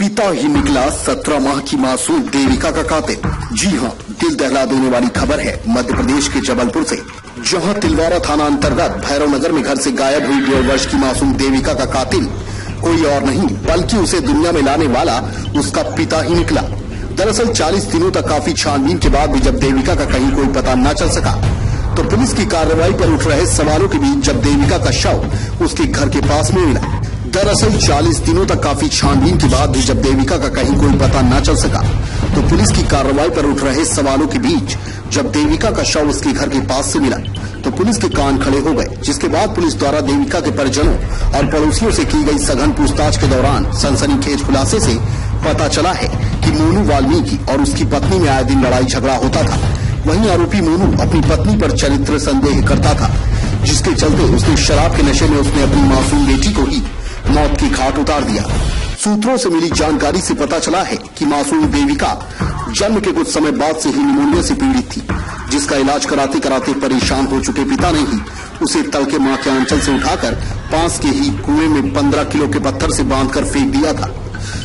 पिता ही निकला 17 माह की मासूम देविका का कातिल। जी हां, दिल दहला देने वाली खबर है मध्य प्रदेश के जबलपुर से, जहां तिलवारा थाना अंतर्गत भैरव नगर में घर से गायब हुई 1.5 वर्ष की मासूम देविका का कातिल कोई और नहीं बल्कि उसे दुनिया में लाने वाला उसका पिता ही निकला। दरअसल 40 दिनों तक काफी छानबीन के बाद भी जब देविका का कहीं कोई पता न चल सका, तो पुलिस की कार्रवाई पर उठ रहे सवालों के बीच जब देविका का शव उसके घर के पास में मिला। दरअसल 40 दिनों तक काफी छानबीन के बाद भी जब देविका का कहीं कोई पता न चल सका, तो पुलिस की कार्रवाई पर उठ रहे सवालों के बीच जब देविका का शव उसके घर के पास से मिला, तो पुलिस के कान खड़े हो गए। जिसके बाद पुलिस द्वारा देविका के परिजनों और पड़ोसियों से की गई सघन पूछताछ के दौरान सनसनीखेज खुलासे से पता चला है कि मोनू वाल्मीकि और उसकी पत्नी में आए दिन लड़ाई झगड़ा होता था। वहीं आरोपी मोनू अपनी पत्नी पर चरित्र संदेह करता था, जिसके चलते उसने शराब के नशे में उसने अपनी मासूम बेटी को ही मौत की घाट उतार दिया। सूत्रों से मिली जानकारी से पता चला है कि मासूम देविका जन्म के कुछ समय बाद से ही निमोनिया से पीड़ित थी, जिसका इलाज कराते कराते परेशान हो चुके पिता ने ही उसे तल के मां के आंचल से उठाकर पास के ही कुएं में 15 किलो के पत्थर से बांधकर फेंक दिया था।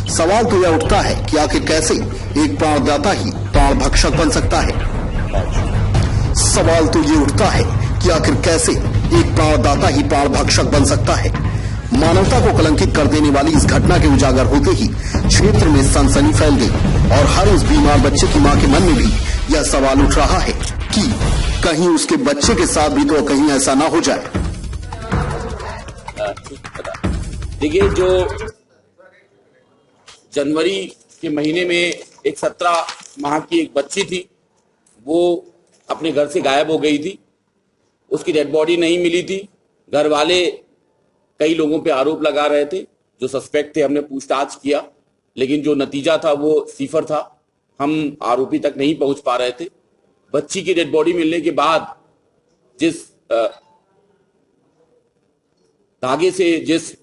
सवाल तो यह उठता है कि आखिर कैसे एक प्राणदाता ही प्राण भक्षक बन सकता है। सवाल तो ये उठता है कि आखिर कैसे एक प्राणदाता ही प्राण भक्षक बन सकता है। मानवता को कलंकित कर देने वाली इस घटना के उजागर होते ही क्षेत्र में सनसनी फैल गई और हर उस बीमार बच्चे की मां के मन में भी यह सवाल उठ रहा है कि कहीं उसके बच्चे के साथ भी तो कहीं ऐसा ना हो जाए। देखिए, जो जनवरी के महीने में एक 17 माह की एक बच्ची थी, वो अपने घर से गायब हो गई थी। उसकी डेड बॉडी नहीं मिली थी। घर वाले कई लोगों पे आरोप लगा रहे थे, जो सस्पेक्ट थे। हमने पूछताछ किया, लेकिन जो नतीजा था वो सिफर था। हम आरोपी तक नहीं पहुंच पा रहे थे। बच्ची की डेड बॉडी मिलने के बाद जिस धागे से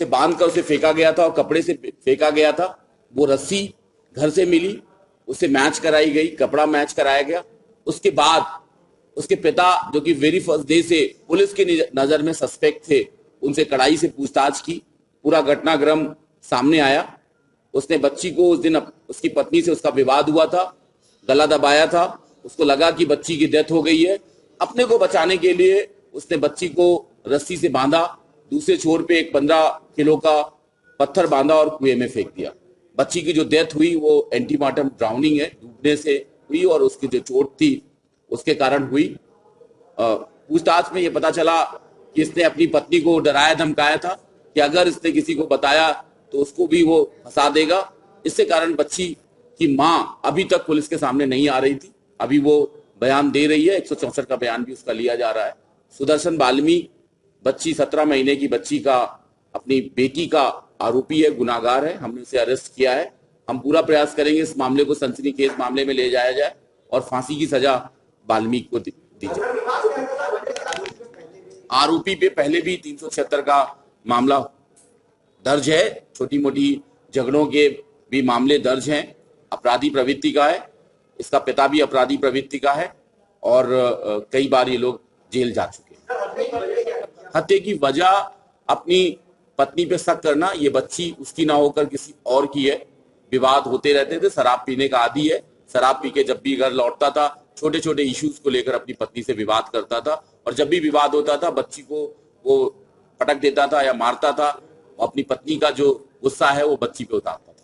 बांधकर उसे फेंका गया था और कपड़े से फेंका गया था, वो रस्सी घर से मिली, उससे मैच कराई गई, कपड़ा मैच कराया गया। उसके बाद उसके पिता, जो कि वेरी फर्स्ट डे से पुलिस की नजर में सस्पेक्ट थे, उनसे कड़ाई से पूछताछ की। पूरा घटनाक्रम सामने आया। उसने बच्ची को उस दिन उसकी पत्नी से उसका विवाद हुआ था, गला दबाया था। उसको लगा कि बच्ची की डेथ हो गई है। अपने को बचाने के लिए उसने बच्ची को रस्सी से बांधा, दूसरे छोर पे एक 15 किलो का पत्थर बांधा और कुएं में फेंक दिया। बच्ची की जो डेथ हुई वो एंटीमार्टम ड्राउनिंग है, डूबने से हुई और उसकी जो चोट थी उसके कारण हुई। पूछताछ में यह पता चला कि इसने अपनी पत्नी को डराया धमकाया था कि अगर इसने किसी को बताया तो उसको भी वो फंसा देगा। इससे कारण बच्ची की मां अभी तक पुलिस के सामने नहीं आ रही थी। अभी वो बयान दे रही है। 164 का बयान भी उसका लिया जा रहा है। सुदर्शन वाल्मीकि बच्ची 17 महीने की बच्ची का, अपनी बेटी का आरोपी है, गुनाहगार है। हमने उसे अरेस्ट किया है। हम पूरा प्रयास करेंगे इस मामले को सनसनीखेज मामले में ले जाया जाए और फांसी की सजा वाल्मीकि को दी जाए। आरोपी पे पहले भी 376 का मामला दर्ज है। छोटी मोटी झगड़ों के भी मामले दर्ज हैं। अपराधी प्रवृत्ति का है। इसका पिता भी अपराधी प्रवृत्ति का है और कई बार ये लोग जेल जा चुके हैं। हत्या की वजह अपनी पत्नी पे शक करना, ये बच्ची उसकी ना होकर किसी और की है। विवाद होते रहते थे। शराब पीने का आदी है। शराब पी के जब भी घर लौटता था, छोटे छोटे इश्यूज को लेकर अपनी पत्नी से विवाद करता था और जब भी विवाद होता था बच्ची को वो पटक देता था या मारता था। अपनी पत्नी का जो गुस्सा है वो बच्ची पे उतारता था।